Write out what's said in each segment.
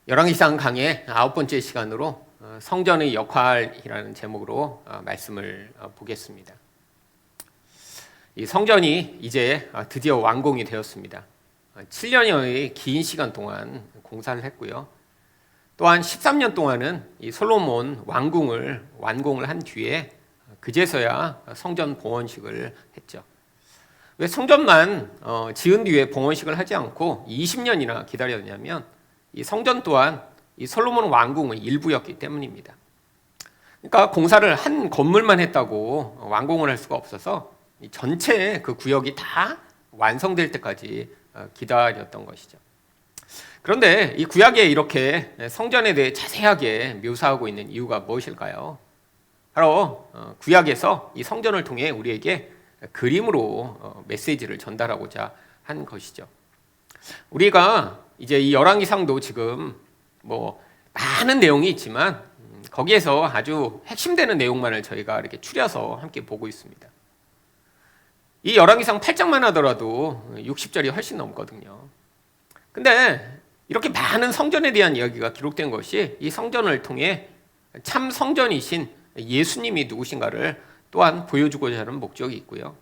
열왕기상 강의 9번째 시간으로 성전의 역할이라는 제목으로 말씀을 보겠습니다. 이 성전이 이제 드디어 완공이 되었습니다. 7년여의 긴 시간 동안 공사를 했고요. 또한 13년 동안은 이 솔로몬 왕궁을 완공을 한 뒤에 그제서야 성전 봉헌식을 했죠. 왜 성전만 지은 뒤에 봉헌식을 하지 않고 20년이나 기다렸냐면 이 성전 또한 이 솔로몬 왕궁의 일부였기 때문입니다. 그러니까 공사를 한 건물만 했다고 완공을 할 수가 없어서 전체 그 구역이 다 완성될 때까지 기다렸던 것이죠. 그런데 이 구약에 이렇게 성전에 대해 자세하게 묘사하고 있는 이유가 무엇일까요? 바로 구약에서 이 성전을 통해 우리에게 그림으로 메시지를 전달하고자 한 것이죠. 우리가 이제 이 열왕기상도 지금 많은 내용이 있지만 거기에서 아주 핵심되는 내용만을 저희가 이렇게 추려서 함께 보고 있습니다. 이 열왕기상 8장만 하더라도 60절이 훨씬 넘거든요. 근데 이렇게 많은 성전에 대한 이야기가 기록된 것이 이 성전을 통해 참 성전이신 예수님이 누구신가를 또한 보여주고자 하는 목적이 있고요.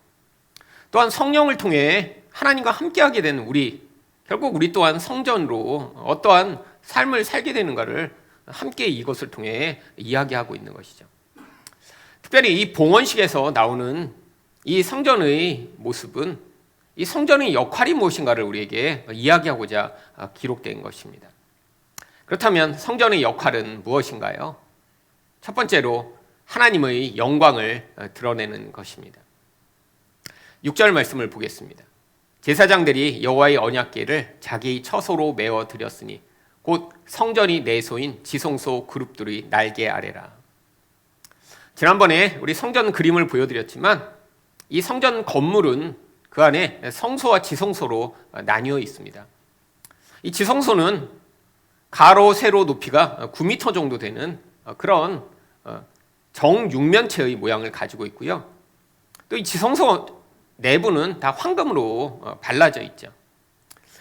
또한 성령을 통해 하나님과 함께하게 되는 결국 우리 또한 성전으로 어떠한 삶을 살게 되는가를 함께 이것을 통해 이야기하고 있는 것이죠. 특별히 이 봉헌식에서 나오는 이 성전의 모습은 이 성전의 역할이 무엇인가를 우리에게 이야기하고자 기록된 것입니다. 그렇다면 성전의 역할은 무엇인가요? 첫 번째로 하나님의 영광을 드러내는 것입니다. 6절 말씀을 보겠습니다. 제사장들이 여호와의 언약궤를 자기의 처소로 메어 드렸으니 곧 성전이 내소인 지성소 그룹들의 날개 아래라. 지난번에 우리 성전 그림을 보여드렸지만 이 성전 건물은 그 안에 성소와 지성소로 나뉘어 있습니다. 이 지성소는 가로 세로 높이가 9m 정도 되는 그런 정육면체의 모양을 가지고 있고요. 또 이 지성소 내부는 다 황금으로 발라져 있죠.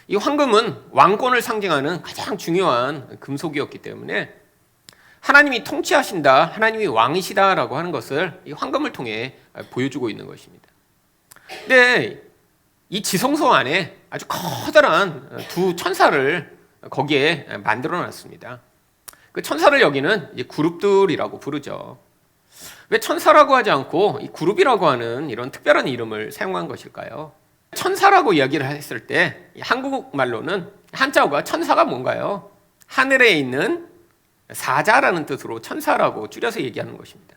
이 황금은 왕권을 상징하는 가장 중요한 금속이었기 때문에 하나님이 통치하신다, 하나님이 왕이시다라고 하는 것을 이 황금을 통해 보여주고 있는 것입니다. 근데 이 지성소 안에 아주 커다란 두 천사를 거기에 만들어 놨습니다. 그 천사를 여기는 이제 그룹들이라고 부르죠. 왜 천사라고 하지 않고 이 그룹이라고 하는 이런 특별한 이름을 사용한 것일까요? 천사라고 이야기를 했을 때 한국말로는 한자어가 천사가 뭔가요? 하늘에 있는 사자라는 뜻으로 천사라고 줄여서 얘기하는 것입니다.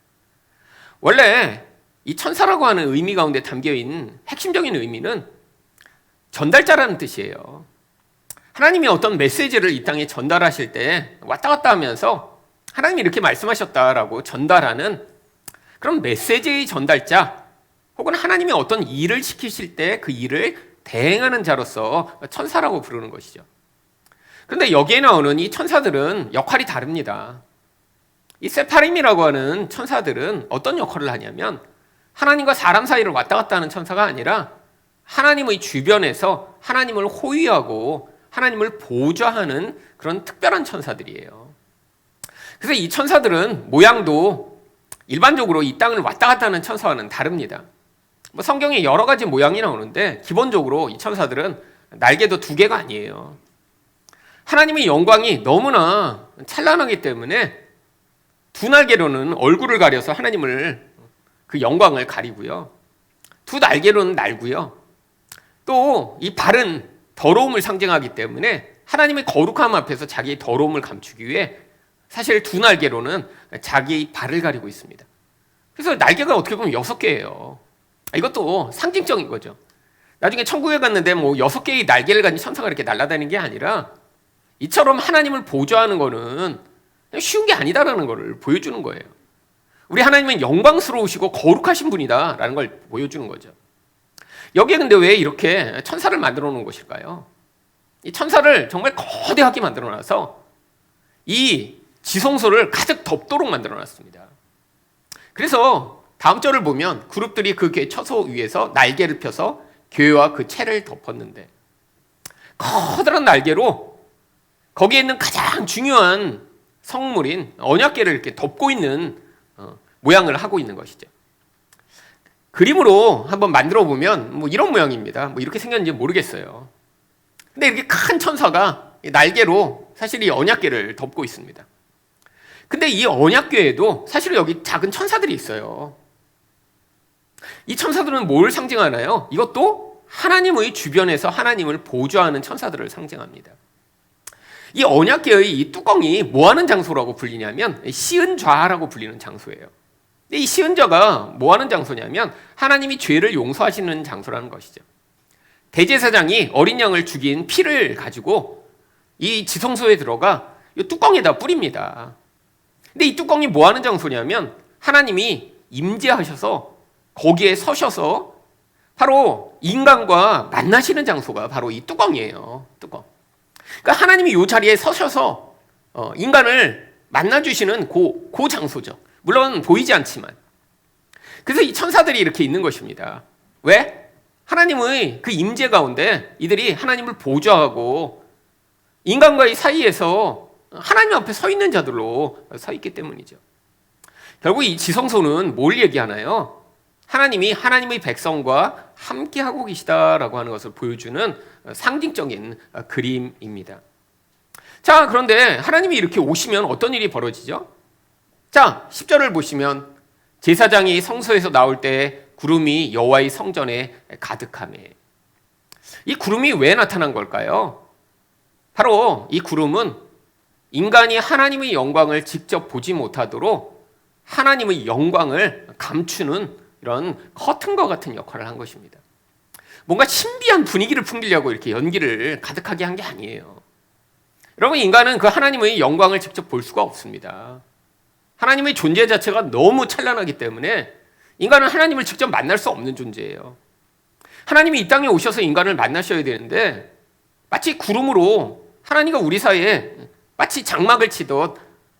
원래 이 천사라고 하는 의미 가운데 담겨있는 핵심적인 의미는 전달자라는 뜻이에요. 하나님이 어떤 메시지를 이 땅에 전달하실 때 왔다 갔다 하면서 하나님이 이렇게 말씀하셨다라고 전달하는 그런 메시지의 전달자, 혹은 하나님이 어떤 일을 시키실 때 그 일을 대행하는 자로서 천사라고 부르는 것이죠. 그런데 여기에 나오는 이 천사들은 역할이 다릅니다. 이 세파림이라고 하는 천사들은 어떤 역할을 하냐면 하나님과 사람 사이를 왔다 갔다 하는 천사가 아니라 하나님의 주변에서 하나님을 호위하고 하나님을 보좌하는 그런 특별한 천사들이에요. 그래서 이 천사들은 모양도 일반적으로 이 땅을 왔다 갔다 하는 천사와는 다릅니다. 성경에 여러 가지 모양이 나오는데 기본적으로 이 천사들은 날개도 2개가 아니에요. 하나님의 영광이 너무나 찬란하기 때문에 2날개로는 얼굴을 가려서 하나님을 그 영광을 가리고요. 2날개로는 날고요. 또 이 발은 더러움을 상징하기 때문에 하나님의 거룩함 앞에서 자기의 더러움을 감추기 위해 사실 2날개로는 자기의 발을 가리고 있습니다. 그래서 날개가 어떻게 보면 6개예요. 이것도 상징적인 거죠. 나중에 천국에 갔는데 6개의 날개를 가진 천사가 이렇게 날아다니는 게 아니라 이처럼 하나님을 보좌하는 거는 쉬운 게 아니다라는 것을 보여주는 거예요. 우리 하나님은 영광스러우시고 거룩하신 분이다라는 걸 보여주는 거죠. 여기에 근데 왜 이렇게 천사를 만들어 놓은 것일까요? 이 천사를 정말 거대하게 만들어 놔서 이 지성소를 가득 덮도록 만들어 놨습니다. 그래서 다음 절을 보면 그룹들이 그 처소 위에서 날개를 펴서 교회와 그 채를 덮었는데 커다란 날개로 거기에 있는 가장 중요한 성물인 언약궤를 이렇게 덮고 있는 모양을 하고 있는 것이죠. 그림으로 한번 만들어 보면 뭐 이런 모양입니다. 뭐 이렇게 생겼는지 모르겠어요. 근데 이렇게 큰 천사가 날개로 사실 이 언약궤를 덮고 있습니다. 근데 이 언약궤에도 사실 여기 작은 천사들이 있어요. 이 천사들은 뭘 상징하나요? 이것도 하나님의 주변에서 하나님을 보좌하는 천사들을 상징합니다. 이 언약궤의 이 뚜껑이 뭐 하는 장소라고 불리냐면 시은좌라고 불리는 장소예요. 근데 이 시은좌가 뭐 하는 장소냐면 하나님이 죄를 용서하시는 장소라는 것이죠. 대제사장이 어린 양을 죽인 피를 가지고 이 지성소에 들어가 이 뚜껑에다 뿌립니다. 근데 이 뚜껑이 뭐 하는 장소냐면 하나님이 임재하셔서 거기에 서셔서 바로 인간과 만나시는 장소가 바로 이 뚜껑이에요. 뚜껑. 그러니까 하나님이 이 자리에 서셔서 인간을 만나주시는 그 장소죠. 물론 보이지 않지만. 그래서 이 천사들이 이렇게 있는 것입니다. 왜? 하나님의 그 임재 가운데 이들이 하나님을 보좌하고 인간과의 사이에서 하나님 앞에 서 있는 자들로 서 있기 때문이죠. 결국 이 지성소는 뭘 얘기하나요? 하나님이 하나님의 백성과 함께하고 계시다라고 하는 것을 보여주는 상징적인 그림입니다. 자, 그런데 하나님이 이렇게 오시면 어떤 일이 벌어지죠? 자, 10절을 보시면 제사장이 성소에서 나올 때 구름이 여호와의 성전에 가득하매. 이 구름이 왜 나타난 걸까요? 바로 이 구름은 인간이 하나님의 영광을 직접 보지 못하도록 하나님의 영광을 감추는 이런 커튼과 같은 역할을 한 것입니다. 뭔가 신비한 분위기를 풍기려고 이렇게 연기를 가득하게 한 게 아니에요. 여러분, 인간은 그 하나님의 영광을 직접 볼 수가 없습니다. 하나님의 존재 자체가 너무 찬란하기 때문에 인간은 하나님을 직접 만날 수 없는 존재예요. 하나님이 이 땅에 오셔서 인간을 만나셔야 되는데 마치 구름으로 하나님과 우리 사이에 마치 장막을 치듯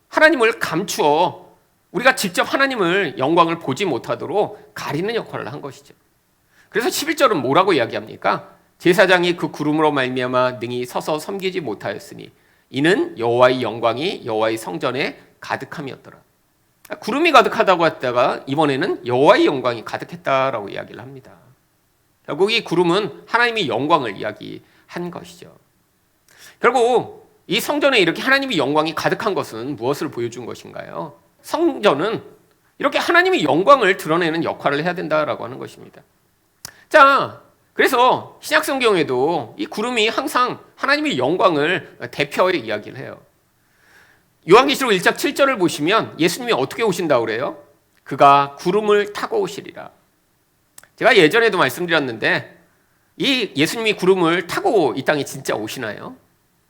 하나님을 감추어 우리가 직접 하나님을 영광을 보지 못하도록 가리는 역할을 한 것이죠. 그래서 11절은 뭐라고 이야기합니까? 제사장이 그 구름으로 말미암아 능히 서서 섬기지 못하였으니 이는 여호와의 영광이 여호와의 성전에 가득함이었더라. 구름이 가득하다고 했다가 이번에는 여호와의 영광이 가득했다라고 이야기를 합니다. 결국 이 구름은 하나님의 영광을 이야기한 것이죠. 결국 이 성전에 이렇게 하나님의 영광이 가득한 것은 무엇을 보여준 것인가요? 성전은 이렇게 하나님의 영광을 드러내는 역할을 해야 된다라고 하는 것입니다. 자, 그래서 신약 성경에도 이 구름이 항상 하나님의 영광을 대표해 이야기를 해요. 요한계시록 1장 7절을 보시면 예수님이 어떻게 오신다고 그래요? 그가 구름을 타고 오시리라. 제가 예전에도 말씀드렸는데 이 예수님이 구름을 타고 이 땅에 진짜 오시나요?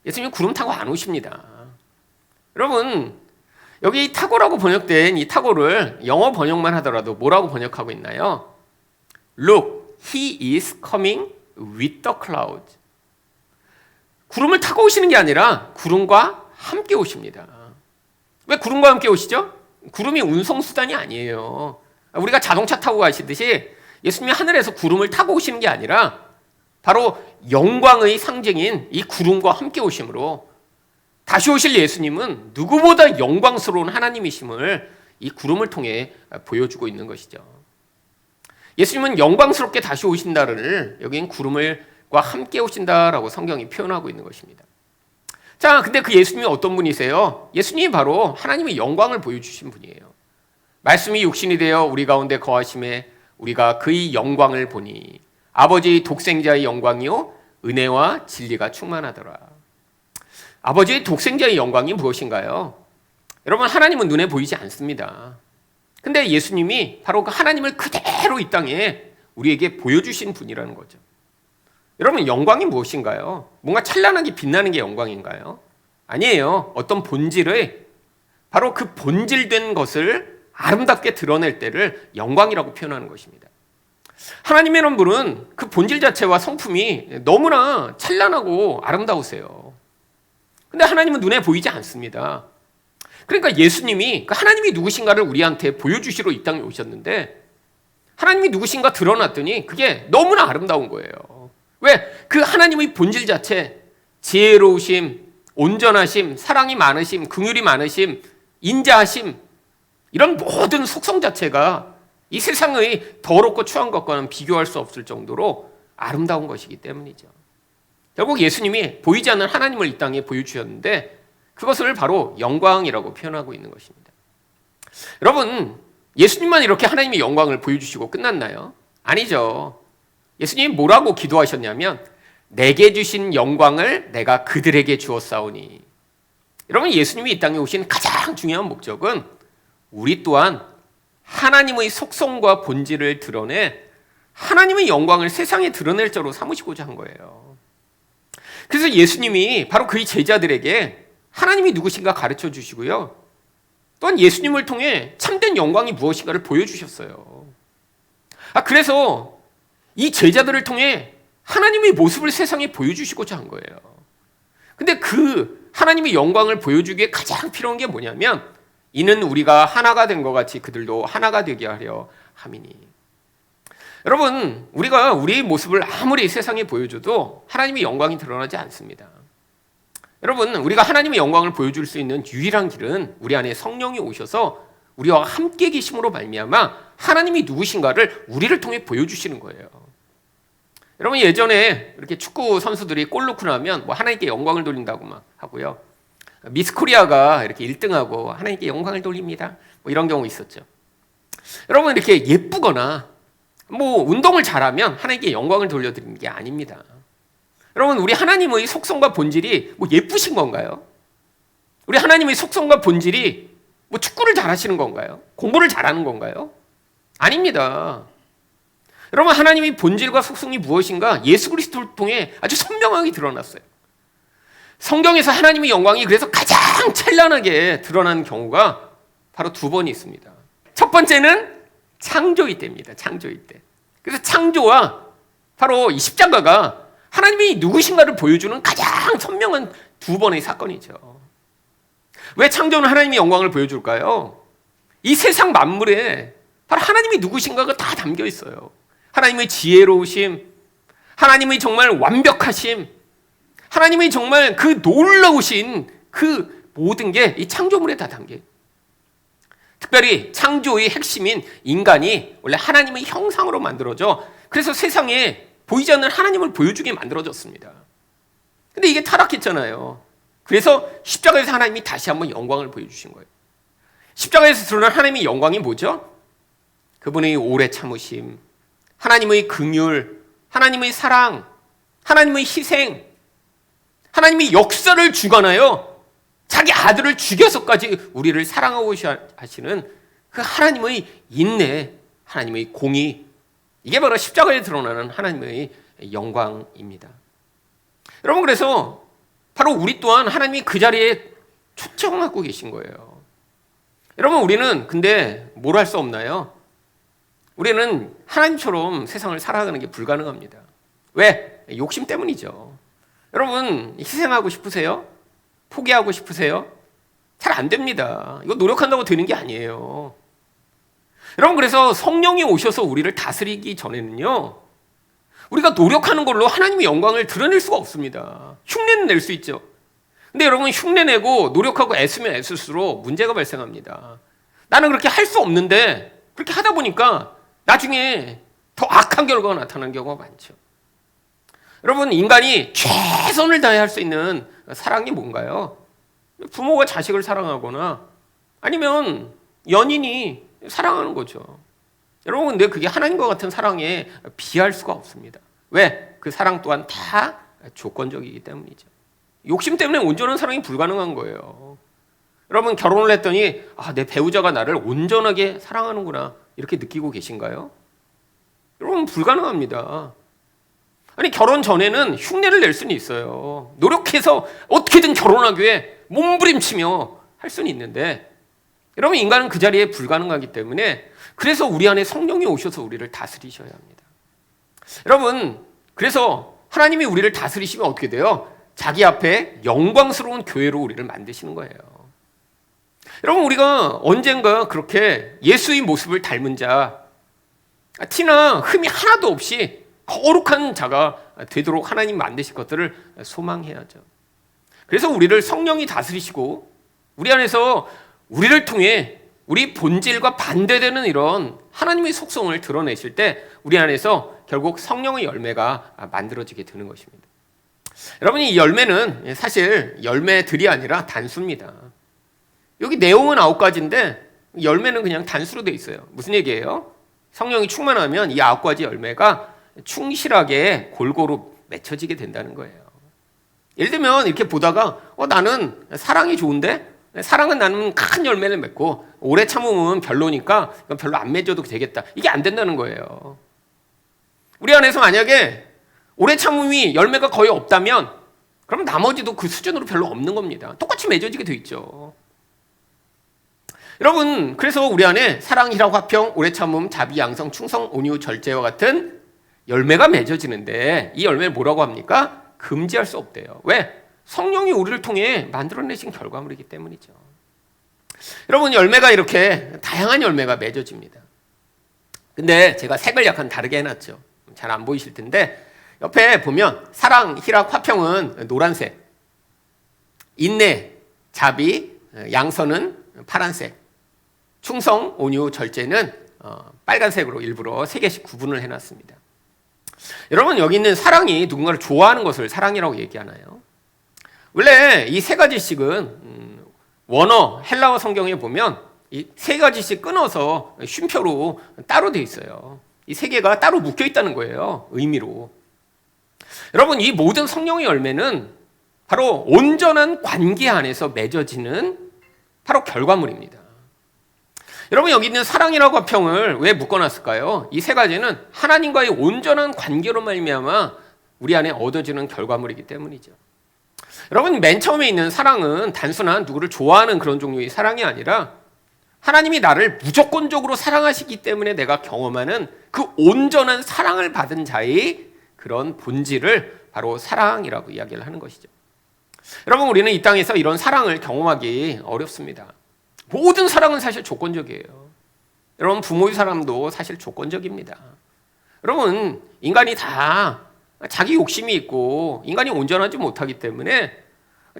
예수님이 구름 타고 안 오십니다. 여러분, 여기 타고라고 번역된 이 타고를 영어 번역만 하더라도 뭐라고 번역하고 있나요? Look, he is coming with the clouds. 구름을 타고 오시는 게 아니라 구름과 함께 오십니다. 왜 구름과 함께 오시죠? 구름이 운송수단이 아니에요. 우리가 자동차 타고 가시듯이 예수님이 하늘에서 구름을 타고 오시는 게 아니라 바로 영광의 상징인 이 구름과 함께 오심으로 다시 오실 예수님은 누구보다 영광스러운 하나님이심을 이 구름을 통해 보여주고 있는 것이죠. 예수님은 영광스럽게 다시 오신다를 여긴 구름과 함께 오신다라고 성경이 표현하고 있는 것입니다. 자, 근데 그 예수님이 어떤 분이세요? 예수님이 바로 하나님의 영광을 보여주신 분이에요. 말씀이 육신이 되어 우리 가운데 거하심에 우리가 그의 영광을 보니 아버지의 독생자의 영광이요 은혜와 진리가 충만하더라. 아버지의 독생자의 영광이 무엇인가요? 여러분, 하나님은 눈에 보이지 않습니다. 근데 예수님이 바로 그 하나님을 그대로 이 땅에 우리에게 보여주신 분이라는 거죠. 여러분, 영광이 무엇인가요? 뭔가 찬란하게 빛나는 게 영광인가요? 아니에요. 어떤 본질의 바로 그 본질된 것을 아름답게 드러낼 때를 영광이라고 표현하는 것입니다. 하나님이라는 분은 그 본질 자체와 성품이 너무나 찬란하고 아름다우세요. 근데 하나님은 눈에 보이지 않습니다. 그러니까 예수님이 그 하나님이 누구신가를 우리한테 보여주시러 이 땅에 오셨는데 하나님이 누구신가 드러났더니 그게 너무나 아름다운 거예요. 왜? 그 하나님의 본질 자체, 지혜로우심, 온전하심, 사랑이 많으심, 긍휼이 많으심, 인자하심, 이런 모든 속성 자체가 이 세상의 더럽고 추한 것과는 비교할 수 없을 정도로 아름다운 것이기 때문이죠. 결국 예수님이 보이지 않는 하나님을 이 땅에 보여주셨는데 그것을 바로 영광이라고 표현하고 있는 것입니다. 여러분, 예수님만 이렇게 하나님의 영광을 보여주시고 끝났나요? 아니죠. 예수님이 뭐라고 기도하셨냐면 내게 주신 영광을 내가 그들에게 주었사오니. 여러분, 예수님이 이 땅에 오신 가장 중요한 목적은 우리 또한 하나님의 속성과 본질을 드러내 하나님의 영광을 세상에 드러낼 자로 삼으시고자 한 거예요. 그래서 예수님이 바로 그의 제자들에게 하나님이 누구신가 가르쳐 주시고요. 또한 예수님을 통해 참된 영광이 무엇인가를 보여주셨어요. 그래서 이 제자들을 통해 하나님의 모습을 세상에 보여주시고자 한 거예요. 근데 그 하나님의 영광을 보여주기에 가장 필요한 게 뭐냐면 이는 우리가 하나가 된 것 같이 그들도 하나가 되게 하려 함이니. 여러분, 우리가 우리의 모습을 아무리 세상에 보여줘도 하나님의 영광이 드러나지 않습니다. 여러분, 우리가 하나님의 영광을 보여줄 수 있는 유일한 길은 우리 안에 성령이 오셔서 우리와 함께 계심으로 말미암아 하나님이 누구신가를 우리를 통해 보여주시는 거예요. 여러분, 예전에 이렇게 축구 선수들이 골 넣고 나면 뭐 하나님께 영광을 돌린다고 막 하고요. 미스 코리아가 이렇게 1등하고 하나님께 영광을 돌립니다. 뭐 이런 경우 있었죠. 여러분, 이렇게 예쁘거나 뭐 운동을 잘하면 하나님께 영광을 돌려드리는 게 아닙니다. 여러분, 우리 하나님의 속성과 본질이 뭐 예쁘신 건가요? 우리 하나님의 속성과 본질이 뭐 축구를 잘하시는 건가요? 공부를 잘하는 건가요? 아닙니다. 여러분, 하나님의 본질과 속성이 무엇인가 예수 그리스도를 통해 아주 선명하게 드러났어요. 성경에서 하나님의 영광이 그래서 가장 찬란하게 드러나는 경우가 바로 두 번이 있습니다. 첫 번째는 창조의 때입니다. 창조의 때. 그래서 창조와 바로 이 십자가가 하나님이 누구신가를 보여주는 가장 선명한 두 번의 사건이죠. 왜 창조는 하나님의 영광을 보여줄까요? 이 세상 만물에 바로 하나님이 누구신가가 다 담겨 있어요. 하나님의 지혜로우심, 하나님의 정말 완벽하심, 하나님의 정말 그 놀라우신 그 모든 게 이 창조물에 다 담겨요. 특별히 창조의 핵심인 인간이 원래 하나님의 형상으로 만들어져 그래서 세상에 보이지 않는 하나님을 보여주게 만들어졌습니다. 근데 이게 타락했잖아요. 그래서 십자가에서 하나님이 다시 한번 영광을 보여주신 거예요. 십자가에서 드러난 하나님의 영광이 뭐죠? 그분의 오래 참으심, 하나님의 긍휼, 하나님의 사랑, 하나님의 희생, 하나님의 역사를 주관하여 자기 아들을 죽여서까지 우리를 사랑하고 하시는 그 하나님의 인내, 하나님의 공의, 이게 바로 십자가에 드러나는 하나님의 영광입니다. 여러분, 그래서 바로 우리 또한 하나님이 그 자리에 초청하고 계신 거예요. 여러분, 우리는 근데 뭘 할 수 없나요? 우리는 하나님처럼 세상을 살아가는 게 불가능합니다. 왜? 욕심 때문이죠. 여러분, 희생하고 싶으세요? 포기하고 싶으세요? 잘 안 됩니다. 이거 노력한다고 되는 게 아니에요. 여러분, 그래서 성령이 오셔서 우리를 다스리기 전에는요, 우리가 노력하는 걸로 하나님의 영광을 드러낼 수가 없습니다. 흉내는 낼 수 있죠. 근데 여러분, 흉내내고 노력하고 애쓰면 애쓸수록 문제가 발생합니다. 나는 그렇게 할 수 없는데 그렇게 하다 보니까 나중에 더 악한 결과가 나타나는 경우가 많죠. 여러분, 인간이 최선을 다해 할 수 있는 사랑이 뭔가요? 부모가 자식을 사랑하거나 아니면 연인이 사랑하는 거죠. 여러분, 근데 그게 하나님과 같은 사랑에 비할 수가 없습니다. 왜? 그 사랑 또한 다 조건적이기 때문이죠. 욕심 때문에 온전한 사랑이 불가능한 거예요. 여러분, 결혼을 했더니 내 배우자가 나를 온전하게 사랑하는구나 이렇게 느끼고 계신가요? 여러분, 불가능합니다. 아니, 결혼 전에는 흉내를 낼 수는 있어요. 노력해서 어떻게든 결혼하기 위해 몸부림치며 할 수는 있는데 여러분, 인간은 그 자리에 불가능하기 때문에 그래서 우리 안에 성령이 오셔서 우리를 다스리셔야 합니다. 여러분, 그래서 하나님이 우리를 다스리시면 어떻게 돼요? 자기 앞에 영광스러운 교회로 우리를 만드시는 거예요. 여러분, 우리가 언젠가 그렇게 예수의 모습을 닮은 자, 티나 흠이 하나도 없이 거룩한 자가 되도록 하나님 만드실 것들을 소망해야죠. 그래서 우리를 성령이 다스리시고 우리 안에서 우리를 통해 우리 본질과 반대되는 이런 하나님의 속성을 드러내실 때 우리 안에서 결국 성령의 열매가 만들어지게 되는 것입니다. 여러분, 이 열매는 사실 열매들이 아니라 단수입니다. 여기 내용은 9가지인데 열매는 그냥 단수로 되어 있어요. 무슨 얘기예요? 성령이 충만하면 이 9가지 열매가 충실하게 골고루 맺혀지게 된다는 거예요. 예를 들면 이렇게 보다가 나는 사랑이 좋은데 사랑은 나는 큰 열매를 맺고 오래 참음은 별로니까 별로 안 맺어도 되겠다. 이게 안 된다는 거예요. 우리 안에서 만약에 오래 참음이 열매가 거의 없다면 그럼 나머지도 그 수준으로 별로 없는 겁니다. 똑같이 맺어지게 돼 있죠. 여러분, 그래서 우리 안에 사랑, 희락, 화평, 오래 참음, 자비, 양성, 충성, 온유, 절제와 같은 열매가 맺어지는데 이 열매를 뭐라고 합니까? 금지할 수 없대요. 왜? 성령이 우리를 통해 만들어내신 결과물이기 때문이죠. 여러분, 열매가 이렇게 다양한 열매가 맺어집니다. 근데 제가 색을 약간 다르게 해놨죠. 잘 안 보이실 텐데 옆에 보면 사랑, 희락, 화평은 노란색, 인내, 자비, 양선은 파란색, 충성, 온유, 절제는 빨간색으로 일부러 3개씩 구분을 해놨습니다. 여러분, 여기 있는 사랑이 누군가를 좋아하는 것을 사랑이라고 얘기하나요? 원래 이 3가지씩은 원어 헬라어 성경에 보면 이 3가지씩 끊어서 쉼표로 따로 돼 있어요. 이 3개가 따로 묶여 있다는 거예요. 의미로. 여러분, 이 모든 성령의 열매는 바로 온전한 관계 안에서 맺어지는 바로 결과물입니다. 여러분, 여기 있는 사랑이라고 화평을 왜 묶어놨을까요? 이 3가지는 하나님과의 온전한 관계로 말미암아 우리 안에 얻어지는 결과물이기 때문이죠. 여러분, 맨 처음에 있는 사랑은 단순한 누구를 좋아하는 그런 종류의 사랑이 아니라 하나님이 나를 무조건적으로 사랑하시기 때문에 내가 경험하는 그 온전한 사랑을 받은 자의 그런 본질을 바로 사랑이라고 이야기를 하는 것이죠. 여러분, 우리는 이 땅에서 이런 사랑을 경험하기 어렵습니다. 모든 사랑은 사실 조건적이에요. 여러분, 부모의 사랑도 사실 조건적입니다. 여러분, 인간이 다 자기 욕심이 있고 인간이 온전하지 못하기 때문에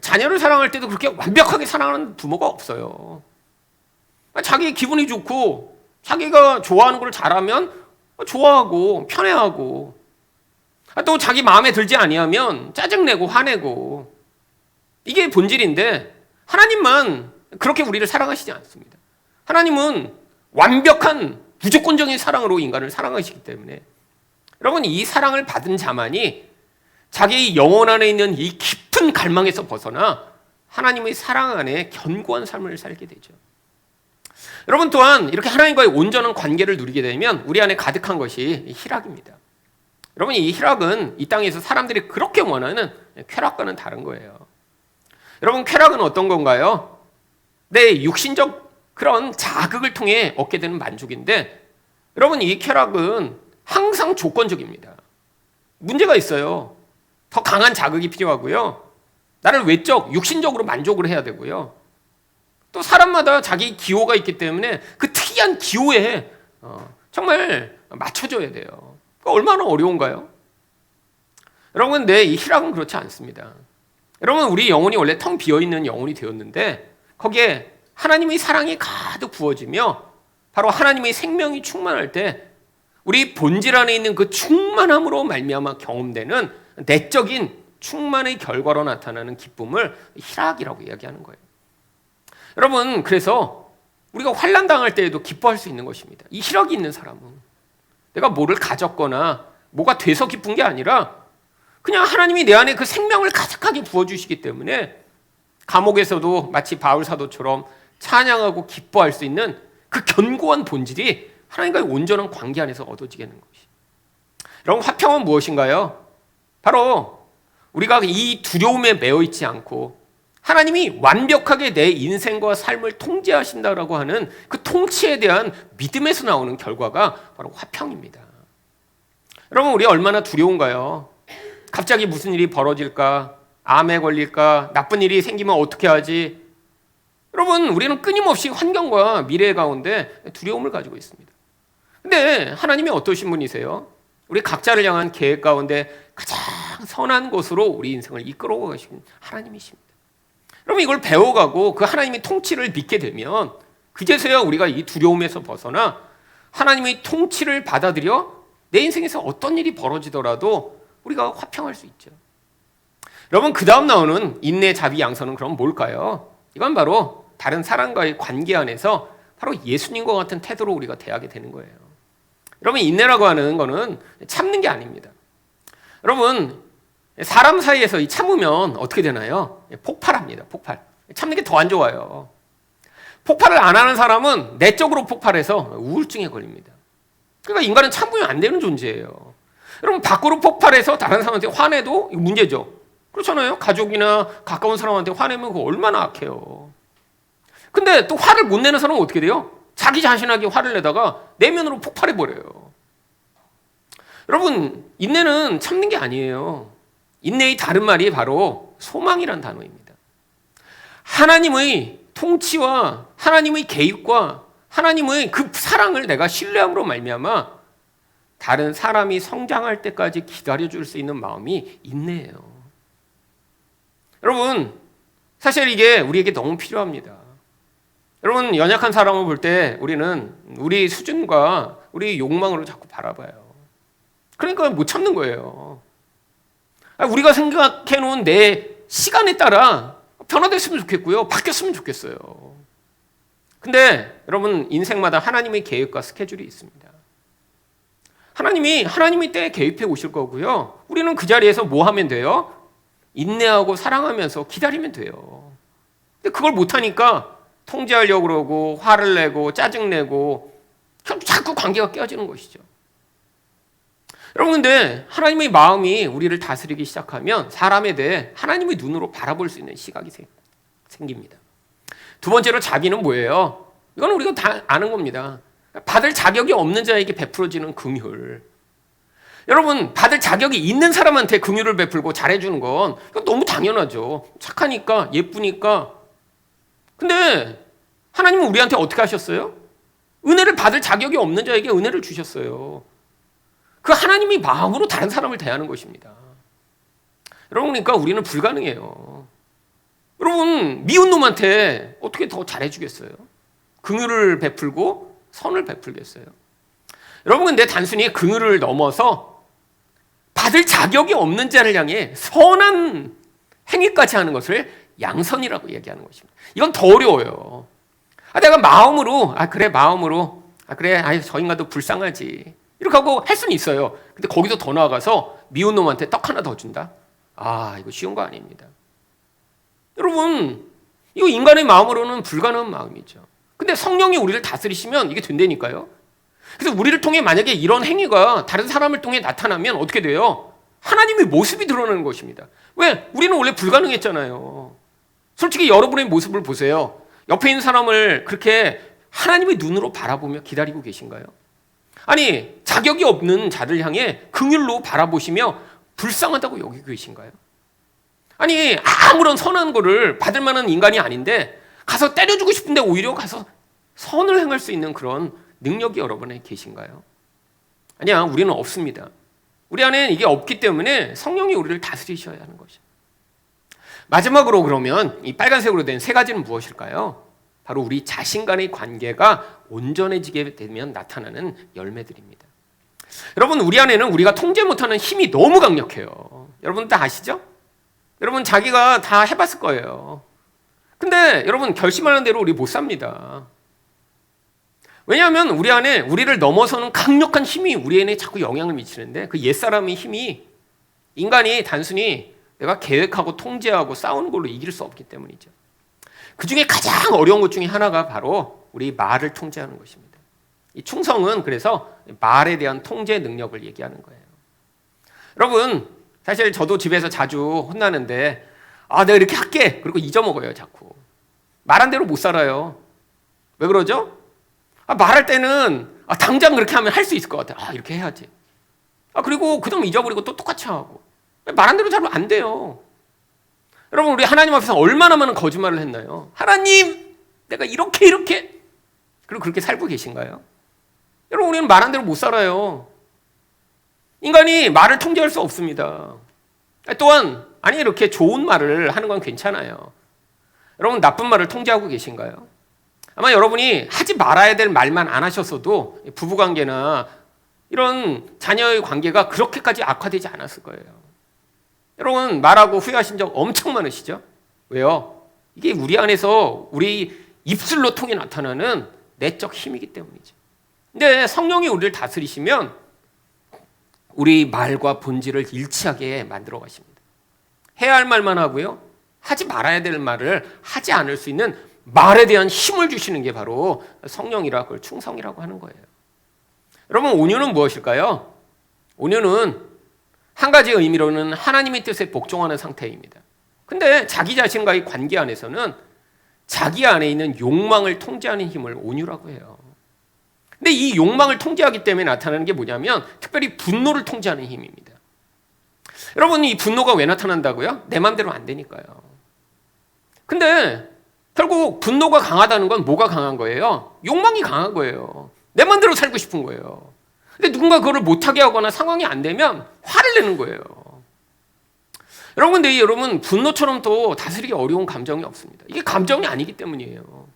자녀를 사랑할 때도 그렇게 완벽하게 사랑하는 부모가 없어요. 자기 기분이 좋고 자기가 좋아하는 걸 잘하면 좋아하고 편해하고 또 자기 마음에 들지 아니하면 짜증내고 화내고 이게 본질인데 하나님만 그렇게 우리를 사랑하시지 않습니다. 하나님은 완벽한 무조건적인 사랑으로 인간을 사랑하시기 때문에 여러분, 이 사랑을 받은 자만이 자기의 영혼 안에 있는 이 깊은 갈망에서 벗어나 하나님의 사랑 안에 견고한 삶을 살게 되죠. 여러분, 또한 이렇게 하나님과의 온전한 관계를 누리게 되면 우리 안에 가득한 것이 희락입니다. 여러분, 이 희락은 이 땅에서 사람들이 그렇게 원하는 쾌락과는 다른 거예요. 여러분, 쾌락은 어떤 건가요? 내 육신적 그런 자극을 통해 얻게 되는 만족인데 여러분, 이 쾌락은 항상 조건적입니다. 문제가 있어요. 더 강한 자극이 필요하고요. 나를 외적, 육신적으로 만족을 해야 되고요. 또 사람마다 자기 기호가 있기 때문에 그 특이한 기호에 정말 맞춰줘야 돼요. 얼마나 어려운가요? 여러분, 근데 이 희락은 그렇지 않습니다. 여러분, 우리 영혼이 원래 텅 비어있는 영혼이 되었는데 거기에 하나님의 사랑이 가득 부어지며 바로 하나님의 생명이 충만할 때 우리 본질 안에 있는 그 충만함으로 말미암아 경험되는 내적인 충만의 결과로 나타나는 기쁨을 희락이라고 이야기하는 거예요. 여러분, 그래서 우리가 환난 당할 때에도 기뻐할 수 있는 것입니다. 이 희락이 있는 사람은 내가 뭐를 가졌거나 뭐가 돼서 기쁜 게 아니라 그냥 하나님이 내 안에 그 생명을 가득하게 부어주시기 때문에 감옥에서도 마치 바울 사도처럼 찬양하고 기뻐할 수 있는 그 견고한 본질이 하나님과의 온전한 관계 안에서 얻어지게 되는 것이. 여러분, 화평은 무엇인가요? 바로 우리가 이 두려움에 매여 있지 않고 하나님이 완벽하게 내 인생과 삶을 통제하신다라고 하는 그 통치에 대한 믿음에서 나오는 결과가 바로 화평입니다. 여러분, 우리 얼마나 두려운가요? 갑자기 무슨 일이 벌어질까? 암에 걸릴까? 나쁜 일이 생기면 어떻게 하지? 여러분, 우리는 끊임없이 환경과 미래 가운데 두려움을 가지고 있습니다. 근데 하나님이 어떠신 분이세요? 우리 각자를 향한 계획 가운데 가장 선한 곳으로 우리 인생을 이끌어 가시는 하나님이십니다. 여러분 이걸 배워가고 그 하나님의 통치를 믿게 되면 그제서야 우리가 이 두려움에서 벗어나 하나님의 통치를 받아들여 내 인생에서 어떤 일이 벌어지더라도 우리가 화평할 수 있죠. 여러분 그 다음 나오는 인내, 자비, 양선은 그럼 뭘까요? 이건 바로 다른 사람과의 관계 안에서 바로 예수님과 같은 태도로 우리가 대하게 되는 거예요. 여러분 인내라고 하는 거는 참는 게 아닙니다. 여러분 사람 사이에서 이 참으면 어떻게 되나요? 폭발합니다. 폭발. 참는 게 더 안 좋아요. 폭발을 안 하는 사람은 내적으로 폭발해서 우울증에 걸립니다. 그러니까 인간은 참으면 안 되는 존재예요. 여러분 밖으로 폭발해서 다른 사람한테 화내도 이거 문제죠. 그렇잖아요. 가족이나 가까운 사람한테 화내면 그거 얼마나 악해요. 근데 또 화를 못 내는 사람은 어떻게 돼요? 자기 자신에게 화를 내다가 내면으로 폭발해버려요. 여러분 인내는 참는 게 아니에요. 인내의 다른 말이 바로 소망이란 단어입니다. 하나님의 통치와 하나님의 개입과 하나님의 그 사랑을 내가 신뢰함으로 말미암아 다른 사람이 성장할 때까지 기다려줄 수 있는 마음이 인내예요. 여러분 사실 이게 우리에게 너무 필요합니다. 여러분 연약한 사람을 볼 때 우리는 우리 수준과 우리 욕망으로 자꾸 바라봐요. 그러니까 못 참는 거예요. 우리가 생각해 놓은 내 시간에 따라 변화됐으면 좋겠고요. 바뀌었으면 좋겠어요. 근데 여러분 인생마다 하나님의 계획과 스케줄이 있습니다. 하나님이 때에 개입해 오실 거고요. 우리는 그 자리에서 뭐 하면 돼요? 인내하고 사랑하면서 기다리면 돼요. 근데 그걸 못하니까 통제하려고 그러고 화를 내고 짜증내고 자꾸 관계가 깨어지는 것이죠. 여러분 근데 하나님의 마음이 우리를 다스리기 시작하면 사람에 대해 하나님의 눈으로 바라볼 수 있는 시각이 생깁니다. 두 번째로 자비는 뭐예요? 이건 우리가 다 아는 겁니다. 받을 자격이 없는 자에게 베풀어지는 긍휼. 여러분 받을 자격이 있는 사람한테 긍휼을 베풀고 잘해주는 건 이거 너무 당연하죠. 착하니까 예쁘니까. 근데 하나님은 우리한테 어떻게 하셨어요? 은혜를 받을 자격이 없는 자에게 은혜를 주셨어요. 그 하나님이 마음으로 다른 사람을 대하는 것입니다. 여러분 그러니까 우리는 불가능해요. 여러분 미운 놈한테 어떻게 더 잘해주겠어요? 긍휼을 베풀고 선을 베풀겠어요? 여러분 근데 단순히 긍휼을 넘어서 받을 자격이 없는 자를 향해 선한 행위까지 하는 것을 양선이라고 얘기하는 것입니다. 이건 더 어려워요. 내가 마음으로 그래 저 인간도 불쌍하지 이렇게 하고 할 수는 있어요. 근데 거기서 더 나아가서 미운 놈한테 떡 하나 더 준다? 이거 쉬운 거 아닙니다. 여러분 이거 인간의 마음으로는 불가능한 마음이죠. 근데 성령이 우리를 다스리시면 이게 된다니까요. 그래서 우리를 통해 만약에 이런 행위가 다른 사람을 통해 나타나면 어떻게 돼요? 하나님의 모습이 드러나는 것입니다. 왜? 우리는 원래 불가능했잖아요. 솔직히 여러분의 모습을 보세요. 옆에 있는 사람을 그렇게 하나님의 눈으로 바라보며 기다리고 계신가요? 아니 자격이 없는 자를 향해 긍휼로 바라보시며 불쌍하다고 여기고 계신가요? 아니 아무런 선한 거를 받을 만한 인간이 아닌데 가서 때려주고 싶은데 오히려 가서 선을 행할 수 있는 그런 능력이 여러분에 계신가요? 아니야, 우리는 없습니다. 우리 안에는 이게 없기 때문에 성령이 우리를 다스리셔야 하는 것이죠. 마지막으로 그러면 이 빨간색으로 된 세 가지는 무엇일까요? 바로 우리 자신 간의 관계가 온전해지게 되면 나타나는 열매들입니다. 여러분 우리 안에는 우리가 통제 못하는 힘이 너무 강력해요. 여러분 다 아시죠? 여러분 자기가 다 해봤을 거예요. 근데 여러분 결심하는 대로 우리 못 삽니다. 왜냐하면 우리 안에 우리를 넘어서는 강력한 힘이 우리 안에 자꾸 영향을 미치는데 그 옛사람의 힘이 인간이 단순히 내가 계획하고 통제하고 싸우는 걸로 이길 수 없기 때문이죠. 그 중에 가장 어려운 것 중에 하나가 바로 우리 말을 통제하는 것입니다. 이 충성은 그래서 말에 대한 통제 능력을 얘기하는 거예요. 여러분 사실 저도 집에서 자주 혼나는데 내가 이렇게 할게 그리고 잊어먹어요. 자꾸 말한 대로 못 살아요. 왜 그러죠? 말할 때는 당장 그렇게 하면 할 수 있을 것 같아. 이렇게 해야지. 그리고 그다음 잊어버리고 또 똑같이 하고 말한 대로 잘 안 돼요. 여러분 우리 하나님 앞에서 얼마나 많은 거짓말을 했나요? 하나님 내가 이렇게 그리고 그렇게 살고 계신가요? 여러분 우리는 말한 대로 못 살아요. 인간이 말을 통제할 수 없습니다. 또한 이렇게 좋은 말을 하는 건 괜찮아요. 여러분 나쁜 말을 통제하고 계신가요? 아마 여러분이 하지 말아야 될 말만 안 하셨어도 부부관계나 이런 자녀의 관계가 그렇게까지 악화되지 않았을 거예요. 여러분 말하고 후회하신 적 엄청 많으시죠? 왜요? 이게 우리 안에서 우리 입술로 통해 나타나는 내적 힘이기 때문이죠. 근데 성령이 우리를 다스리시면 우리 말과 본질을 일치하게 만들어 가십니다. 해야 할 말만 하고요. 하지 말아야 될 말을 하지 않을 수 있는 말에 대한 힘을 주시는 게 바로 성령이라 그걸 충성이라고 하는 거예요. 여러분 온유는 무엇일까요? 온유는 한 가지 의미로는 하나님의 뜻에 복종하는 상태입니다. 근데 자기 자신과의 관계 안에서는 자기 안에 있는 욕망을 통제하는 힘을 온유라고 해요. 근데 이 욕망을 통제하기 때문에 나타나는 게 뭐냐면 특별히 분노를 통제하는 힘입니다. 여러분 이 분노가 왜 나타난다고요? 내 마음대로 안 되니까요. 근데 결국 분노가 강하다는 건 뭐가 강한 거예요? 욕망이 강한 거예요. 내 마음대로 살고 싶은 거예요. 근데 누군가 그거를 못하게 하거나 상황이 안 되면 화를 내는 거예요. 여러분 근데 여러분 분노처럼 또 다스리기 어려운 감정이 없습니다. 이게 감정이 아니기 때문이에요.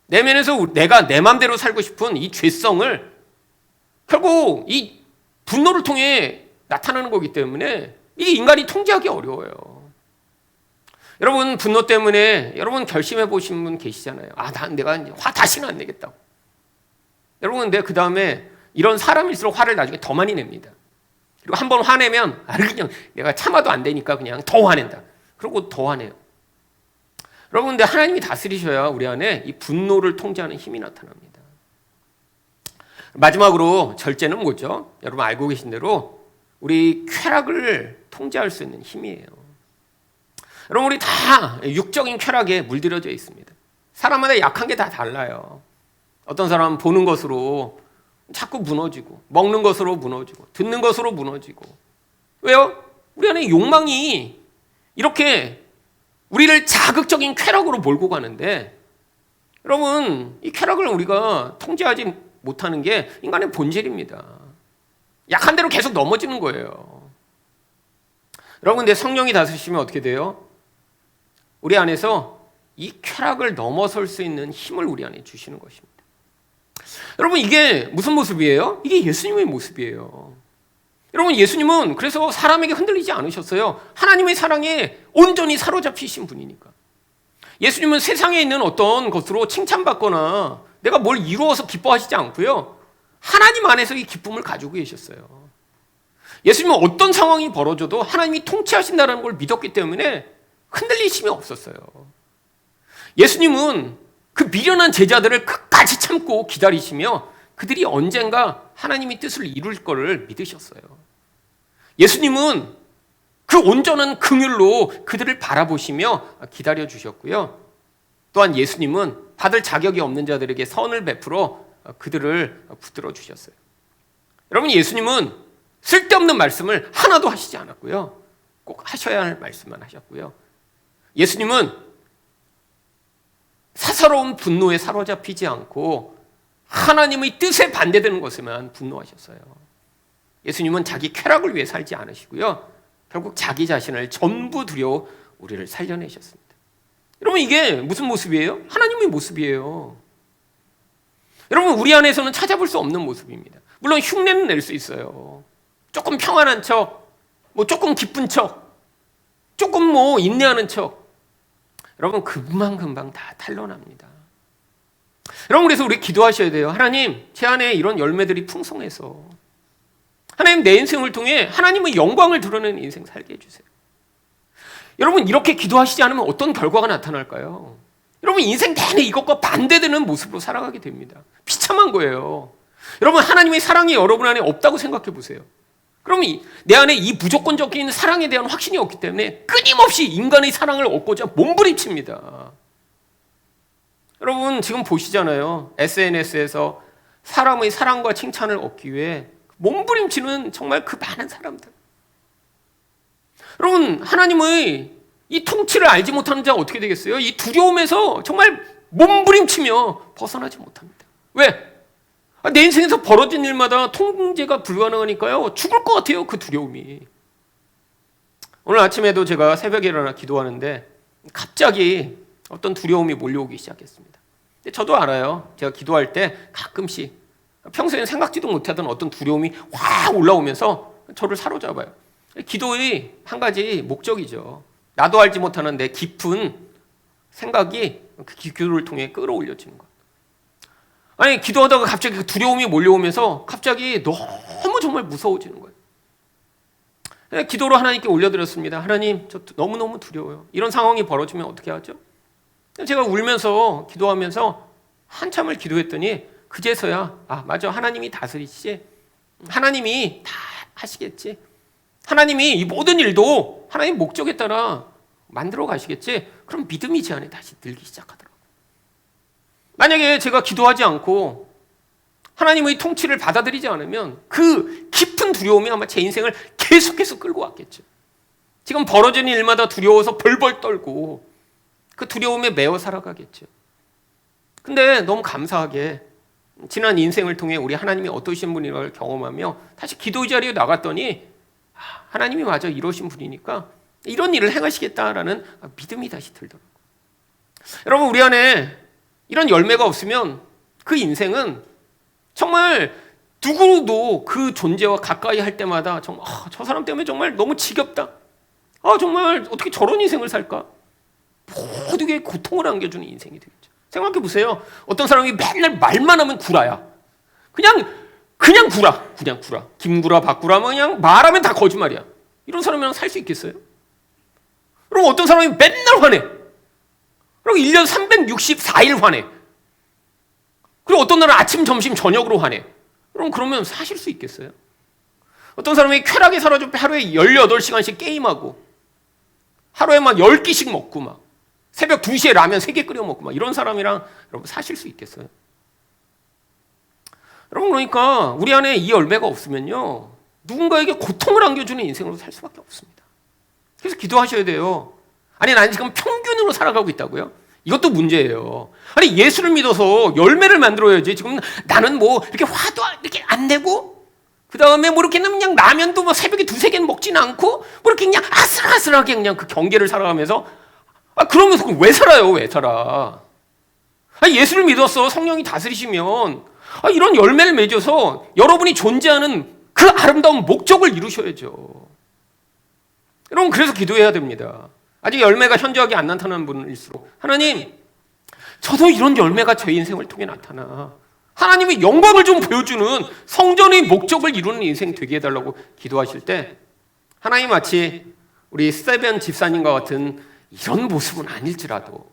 내면에서 내가 내 마음대로 살고 싶은 이 죄성을 결국 이 분노를 통해 나타나는 거기 때문에 이게 인간이 통제하기 어려워요. 여러분 분노 때문에 여러분 결심해 보신 분 계시잖아요. 내가 이제 화 다시는 안 내겠다고. 여러분 근데 그 다음에 이런 사람일수록 화를 나중에 더 많이 냅니다. 그리고 한 번 화내면 그냥 내가 참아도 안 되니까 그냥 더 화낸다. 그러고 더 화내요. 여러분 근데 하나님이 다스리셔야 우리 안에 이 분노를 통제하는 힘이 나타납니다. 마지막으로 절제는 뭐죠? 여러분 알고 계신 대로 우리 쾌락을 통제할 수 있는 힘이에요. 여러분 우리 다 육적인 쾌락에 물들여져 있습니다. 사람마다 약한 게 다 달라요. 어떤 사람은 보는 것으로 자꾸 무너지고 먹는 것으로 무너지고 듣는 것으로 무너지고 왜요? 우리 안에 욕망이 이렇게 우리를 자극적인 쾌락으로 몰고 가는데 여러분 이 쾌락을 우리가 통제하지 못하는 게 인간의 본질입니다. 약한 대로 계속 넘어지는 거예요. 여러분 근데 성령이 다스리시면 어떻게 돼요? 우리 안에서 이 쾌락을 넘어설 수 있는 힘을 우리 안에 주시는 것입니다. 여러분 이게 무슨 모습이에요? 이게 예수님의 모습이에요. 여러분 예수님은 그래서 사람에게 흔들리지 않으셨어요. 하나님의 사랑에 온전히 사로잡히신 분이니까. 예수님은 세상에 있는 어떤 것으로 칭찬받거나 내가 뭘 이루어서 기뻐하시지 않고요. 하나님 안에서 이 기쁨을 가지고 계셨어요. 예수님은 어떤 상황이 벌어져도 하나님이 통치하신다는 걸 믿었기 때문에 흔들리심이 없었어요. 예수님은 그 미련한 제자들을 끝까지 참고 기다리시며 그들이 언젠가 하나님의 뜻을 이룰 거를 믿으셨어요. 예수님은 그 온전한 긍휼로 그들을 바라보시며 기다려 주셨고요. 또한 예수님은 받을 자격이 없는 자들에게 선을 베풀어 그들을 붙들어 주셨어요. 여러분 예수님은 쓸데없는 말씀을 하나도 하시지 않았고요. 꼭 하셔야 할 말씀만 하셨고요. 예수님은 사사로운 분노에 사로잡히지 않고 하나님의 뜻에 반대되는 것에만 분노하셨어요. 예수님은 자기 쾌락을 위해 살지 않으시고요. 결국 자기 자신을 전부 들여 우리를 살려내셨습니다. 여러분 이게 무슨 모습이에요? 하나님의 모습이에요. 여러분 우리 안에서는 찾아볼 수 없는 모습입니다. 물론 흉내는 낼 수 있어요. 조금 평안한 척, 조금 기쁜 척, 조금 인내하는 척. 여러분 금방금방 다 탄로납니다. 여러분 그래서 우리 기도하셔야 돼요. 하나님 제 안에 이런 열매들이 풍성해서 하나님 내 인생을 통해 하나님의 영광을 드러내는 인생 살게 해주세요. 여러분 이렇게 기도하시지 않으면 어떤 결과가 나타날까요? 여러분 인생 내내 이것과 반대되는 모습으로 살아가게 됩니다. 비참한 거예요. 여러분 하나님의 사랑이 여러분 안에 없다고 생각해 보세요. 그럼 내 안에 이 무조건적인 사랑에 대한 확신이 없기 때문에 끊임없이 인간의 사랑을 얻고자 몸부림칩니다. 여러분 지금 보시잖아요. SNS에서 사람의 사랑과 칭찬을 얻기 위해 몸부림치는 정말 그 많은 사람들. 여러분 하나님의 이 통치를 알지 못하는 자가 어떻게 되겠어요? 이 두려움에서 정말 몸부림치며 벗어나지 못합니다. 왜? 내 인생에서 벌어진 일마다 통제가 불가능하니까요. 죽을 것 같아요. 그 두려움이. 오늘 아침에도 제가 새벽에 일어나 기도하는데 갑자기 어떤 두려움이 몰려오기 시작했습니다. 근데 저도 알아요. 제가 기도할 때 가끔씩 평소에는 생각지도 못하던 어떤 두려움이 확 올라오면서 저를 사로잡아요. 기도의 한 가지 목적이죠. 나도 알지 못하는 내 깊은 생각이 그 기도를 통해 끌어올려지는 것. 아니, 기도하다가 갑자기 그 두려움이 몰려오면서 갑자기 너무 정말 무서워지는 거예요. 기도로 하나님께 올려드렸습니다. 하나님, 저 너무너무 두려워요. 이런 상황이 벌어지면 어떻게 하죠? 제가 울면서 기도하면서 한참을 기도했더니 그제서야 맞아, 하나님이 다스리시지, 하나님이 다 하시겠지, 하나님이 이 모든 일도 하나님 목적에 따라 만들어 가시겠지. 그럼 믿음이 제 안에 다시 늘기 시작하더라고요. 만약에 제가 기도하지 않고 하나님의 통치를 받아들이지 않으면 그 깊은 두려움이 아마 제 인생을 계속해서 끌고 왔겠죠. 지금 벌어지는 일마다 두려워서 벌벌 떨고 그 두려움에 매어 살아가겠죠. 근데 너무 감사하게 지난 인생을 통해 우리 하나님이 어떠신 분이라고 경험하며 다시 기도 자리에 나갔더니 하나님이 맞아 이러신 분이니까 이런 일을 행하시겠다라는 믿음이 다시 들더라고요. 여러분, 우리 안에 이런 열매가 없으면 그 인생은 정말 누구도 그 존재와 가까이 할 때마다 정말 저 사람 때문에 정말 너무 지겹다, 정말 어떻게 저런 인생을 살까, 모두에게 고통을 안겨주는 인생이 되겠죠. 생각해 보세요. 어떤 사람이 맨날 말만 하면 구라야. 그냥 구라. 김구라, 박구라, 그냥 말하면 다 거짓말이야. 이런 사람이랑 살 수 있겠어요? 그럼 어떤 사람이 맨날 화내. 그리고 1년 364일 화내. 그리고 어떤 날은 아침, 점심, 저녁으로 화내. 그러면 사실 수 있겠어요? 어떤 사람이 쾌락에 사로잡혀 하루에 18시간씩 게임하고 하루에 막 10끼씩 먹고 막 새벽 2시에 라면 3개 끓여 먹고 막 이런 사람이랑 여러분 사실 수 있겠어요? 여러분, 그러니까 우리 안에 이 열매가 없으면요, 누군가에게 고통을 안겨주는 인생으로 살 수밖에 없습니다. 그래서 기도하셔야 돼요. 아니, 나는 지금 평균으로 살아가고 있다고요? 이것도 문제예요. 아니, 예수를 믿어서 열매를 만들어야지. 지금 나는 뭐 이렇게 화도 이렇게 안 내고, 그 다음에 뭐 이렇게 그냥 라면도 뭐 새벽에 2-3개는 먹지는 않고, 뭐 이렇게 그냥 아슬아슬하게 그냥 그 경계를 살아가면서, 그러면서 왜 살아요? 왜 살아? 아니, 예수를 믿었어. 성령이 다스리시면 이런 열매를 맺어서 여러분이 존재하는 그 아름다운 목적을 이루셔야죠. 여러분, 그래서 기도해야 됩니다. 아직 열매가 현저하게 안 나타나는 분일수록 하나님, 저도 이런 열매가 제 인생을 통해 나타나 하나님의 영광을 좀 보여주는 성전의 목적을 이루는 인생 되게 해달라고 기도하실 때 하나님 마치 우리 스테반 집사님과 같은 이런 모습은 아닐지라도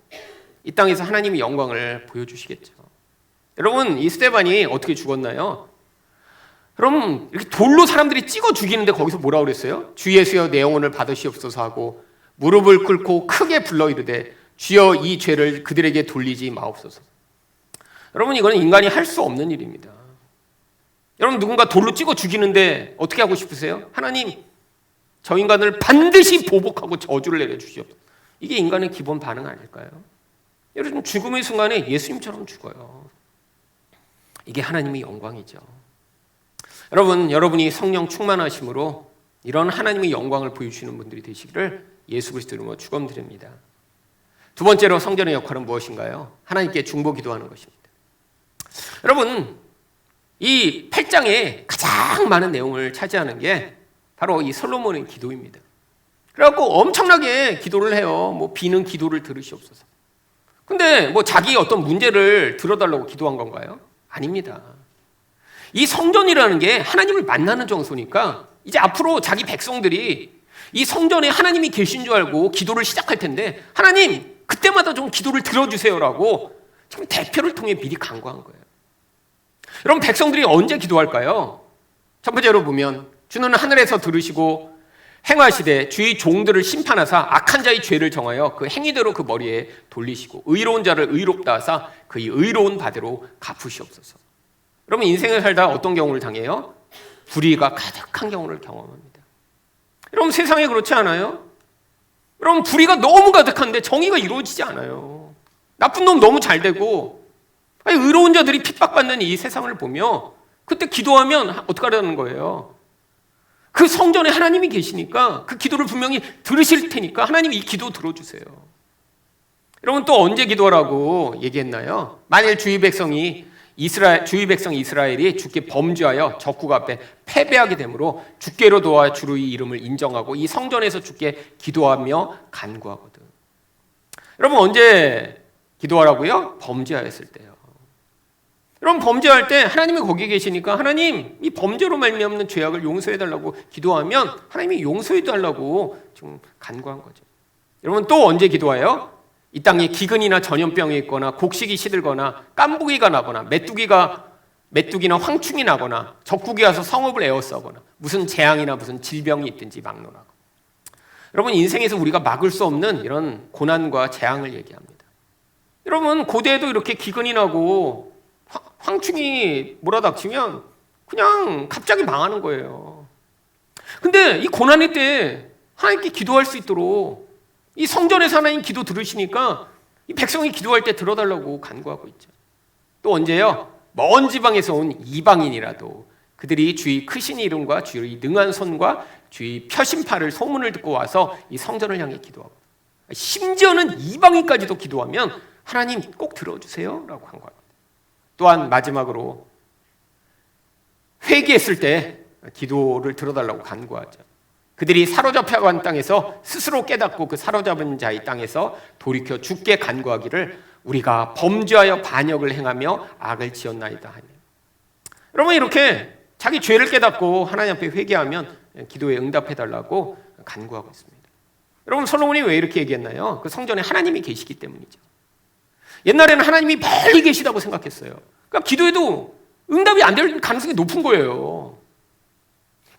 이 땅에서 하나님의 영광을 보여주시겠죠. 여러분, 이 스테반이 어떻게 죽었나요? 그럼 이렇게 돌로 사람들이 찍어 죽이는데 거기서 뭐라고 그랬어요? 주 예수여 내 영혼을 받으시옵소서 하고 무릎을 꿇고 크게 불러 이르되 주여 이 죄를 그들에게 돌리지 마옵소서. 여러분, 이거는 인간이 할 수 없는 일입니다. 여러분, 누군가 돌로 찍어 죽이는데 어떻게 하고 싶으세요? 하나님, 저 인간을 반드시 보복하고 저주를 내려주시옵소서. 이게 인간의 기본 반응 아닐까요? 여러분, 죽음의 순간에 예수님처럼 죽어요. 이게 하나님의 영광이죠. 여러분, 여러분이 성령 충만하심으로 이런 하나님의 영광을 보여주시는 분들이 되시기를 예수 그리스도 이름으로 축원드립니다. 두 번째로 성전의 역할은 무엇인가요? 하나님께 중보 기도하는 것입니다. 여러분, 이 8장에 가장 많은 내용을 차지하는 게 바로 이 솔로몬의 기도입니다. 그래갖고 엄청나게 기도를 해요. 뭐 비는 기도를 들으시옵소서. 근데 뭐 자기 어떤 문제를 들어달라고 기도한 건가요? 아닙니다. 이 성전이라는 게 하나님을 만나는 장소니까 이제 앞으로 자기 백성들이 이 성전에 하나님이 계신 줄 알고 기도를 시작할 텐데 하나님, 그때마다 좀 기도를 들어주세요라고 지금 대표를 통해 미리 간구한 거예요. 여러분, 백성들이 언제 기도할까요? 첫 번째로 보면 주는 하늘에서 들으시고 행하시되 주의 종들을 심판하사 악한 자의 죄를 정하여 그 행위대로 그 머리에 돌리시고 의로운 자를 의롭다 하사 그의 의로운 바대로 갚으시옵소서. 여러분, 인생을 살다 어떤 경우를 당해요? 불의가 가득한 경우를 경험합니다. 여러분, 세상에 그렇지 않아요? 여러분, 불의가 너무 가득한데 정의가 이루어지지 않아요. 나쁜 놈 너무 잘 되고 의로운 자들이 핍박받는 이 세상을 보며 그때 기도하면 어떻게 하라는 거예요? 그 성전에 하나님이 계시니까 그 기도를 분명히 들으실 테니까 하나님 이 기도 들어주세요. 여러분 또 언제 기도하라고 얘기했나요? 만일 주의 백성 이스라엘이 주께 범죄하여 적국 앞에 패배하게 되므로 주께로 도와 주의 이름을 인정하고 이 성전에서 주께 기도하며 간구하거든. 여러분 언제 기도하라고요? 범죄하였을 때요. 여러분 범죄할 때 하나님이 거기 계시니까 하나님 이 범죄로 말미암는 죄악을 용서해달라고 기도하면 하나님이 용서해달라고 지금 간구한 거죠. 여러분 또 언제 기도해요? 이 땅에 기근이나 전염병이 있거나 곡식이 시들거나 깐부기가 나거나 메뚜기나 황충이 나거나 적국이 와서 성읍을 에워싸거나 무슨 재앙이나 무슨 질병이 있든지 막론하고. 여러분 인생에서 우리가 막을 수 없는 이런 고난과 재앙을 얘기합니다. 여러분 고대에도 이렇게 기근이 나고 황충이 몰아닥치면 그냥 갑자기 망하는 거예요. 근데 이 고난의 때 하나님께 기도할 수 있도록 이 성전에서 하나님 기도 들으시니까 이 백성이 기도할 때 들어달라고 간구하고 있죠. 또 언제요? 먼 지방에서 온 이방인이라도 그들이 주의 크신 이름과 주의 능한 손과 주의 펴신 팔을 소문을 듣고 와서 이 성전을 향해 기도하고, 심지어는 이방인까지도 기도하면 하나님 꼭 들어주세요 라고 간구합니다. 또한 마지막으로 회개했을 때 기도를 들어달라고 간구하죠. 그들이 사로잡혀간 땅에서 스스로 깨닫고 그 사로잡은 자의 땅에서 돌이켜 주께 간구하기를 우리가 범죄하여 반역을 행하며 악을 지었나이다 하니. 여러분 이렇게 자기 죄를 깨닫고 하나님 앞에 회개하면 기도에 응답해달라고 간구하고 있습니다. 여러분 솔로몬이 왜 이렇게 얘기했나요? 그 성전에 하나님이 계시기 때문이죠. 옛날에는 하나님이 멀리 계시다고 생각했어요. 그러니까 기도해도 응답이 안 될 가능성이 높은 거예요.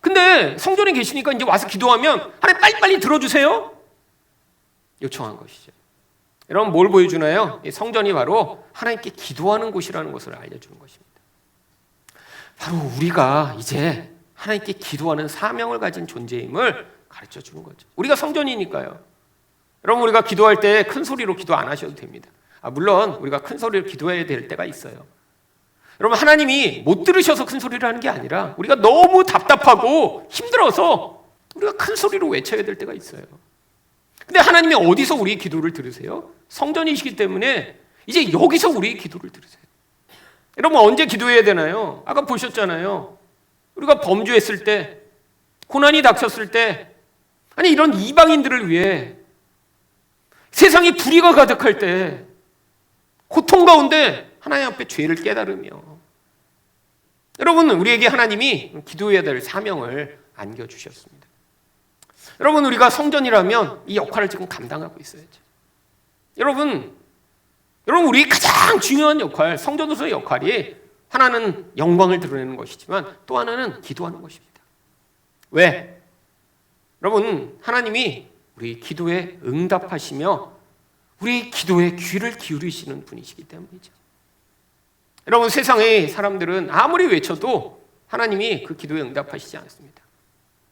근데 성전에 계시니까 이제 와서 기도하면 하나님 빨리빨리 들어주세요 요청한 것이죠. 여러분 뭘 보여주나요? 성전이 바로 하나님께 기도하는 곳이라는 것을 알려주는 것입니다. 바로 우리가 이제 하나님께 기도하는 사명을 가진 존재임을 가르쳐주는 거죠. 우리가 성전이니까요. 여러분 우리가 기도할 때 큰 소리로 기도 안 하셔도 됩니다. 물론 우리가 큰 소리로 기도해야 될 때가 있어요. 여러분 하나님이 못 들으셔서 큰 소리를 하는 게 아니라 우리가 너무 답답하고 힘들어서 우리가 큰 소리로 외쳐야 될 때가 있어요. 근데 하나님이 어디서 우리의 기도를 들으세요? 성전이시기 때문에 이제 여기서 우리의 기도를 들으세요. 여러분 언제 기도해야 되나요? 아까 보셨잖아요. 우리가 범죄했을 때, 고난이 닥쳤을 때, 아니 이런 이방인들을 위해 세상에 불의가 가득할 때 고통 가운데 하나님 앞에 죄를 깨달으며, 여러분 우리에게 하나님이 기도해야 될 사명을 안겨주셨습니다. 여러분 우리가 성전이라면 이 역할을 지금 감당하고 있어야죠. 여러분 우리 가장 중요한 역할, 성전으로서의 역할이 하나는 영광을 드러내는 것이지만 또 하나는 기도하는 것입니다. 왜? 여러분 하나님이 우리 기도에 응답하시며 우리 기도에 귀를 기울이시는 분이시기 때문이죠. 여러분 세상의 사람들은 아무리 외쳐도 하나님이 그 기도에 응답하시지 않습니다.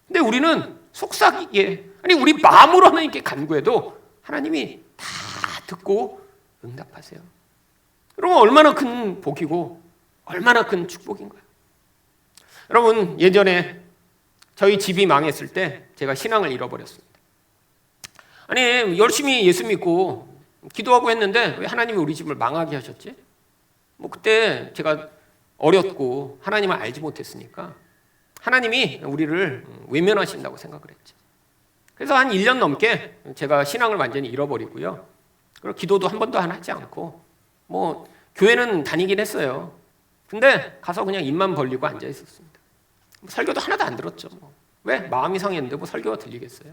근데 우리는 속삭이게, 아니 우리 마음으로 하나님께 간구해도 하나님이 다 듣고 응답하세요. 여러분 얼마나 큰 복이고 얼마나 큰 축복인가요? 여러분 예전에 저희 집이 망했을 때 제가 신앙을 잃어버렸습니다. 아니 열심히 예수 믿고 기도하고 했는데 왜 하나님이 우리 집을 망하게 하셨지? 그때 제가 어렸고 하나님을 알지 못했으니까 하나님이 우리를 외면하신다고 생각을 했죠. 그래서 한 1년 넘게 제가 신앙을 완전히 잃어버리고요. 그리고 기도도 한 번도 하지 않고 교회는 다니긴 했어요. 근데 가서 그냥 입만 벌리고 앉아 있었습니다. 설교도 하나도 안 들었죠. 왜? 마음이 상했는데 설교가 들리겠어요?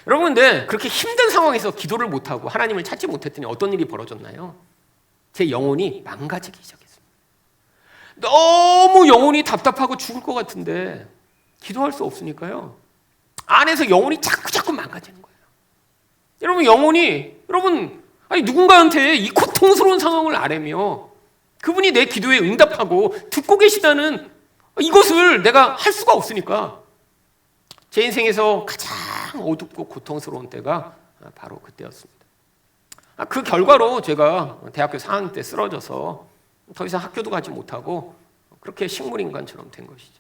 여러분 근데 그렇게 힘든 상황에서 기도를 못하고 하나님을 찾지 못했더니 어떤 일이 벌어졌나요? 제 영혼이 망가지기 시작했습니다. 너무 영혼이 답답하고 죽을 것 같은데 기도할 수 없으니까요. 안에서 영혼이 자꾸 망가지는 거예요. 여러분 아니 누군가한테 이 고통스러운 상황을 아뢰며 그분이 내 기도에 응답하고 듣고 계시다는 이것을 내가 할 수가 없으니까 제 인생에서 가장 어둡고 고통스러운 때가 바로 그때였습니다. 그 결과로 제가 대학교 4학년 때 쓰러져서 더 이상 학교도 가지 못하고 그렇게 식물인간처럼 된 것이죠.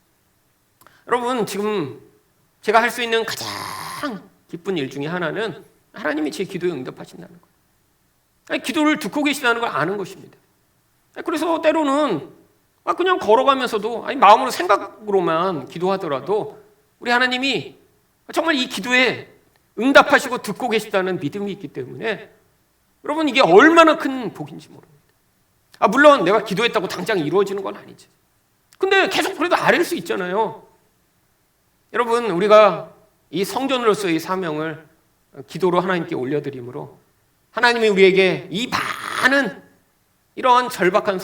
여러분 지금 제가 할 수 있는 가장 기쁜 일 중에 하나는 하나님이 제 기도에 응답하신다는 거예요. 기도를 듣고 계시다는 걸 아는 것입니다. 그래서 때로는 그냥 걸어가면서도 마음으로 생각으로만 기도하더라도 우리 하나님이 정말 이 기도에 응답하시고 듣고 계시다는 믿음이 있기 때문에 여러분 이게 얼마나 큰 복인지 모릅니다. 물론 내가 기도했다고 당장 이루어지는 건 아니죠. 근데 계속 그래도 아랠 수 있잖아요. 여러분 우리가 이 성전으로서의 사명을 기도로 하나님께 올려드림으로 하나님이 우리에게 이 많은 이러한 절박한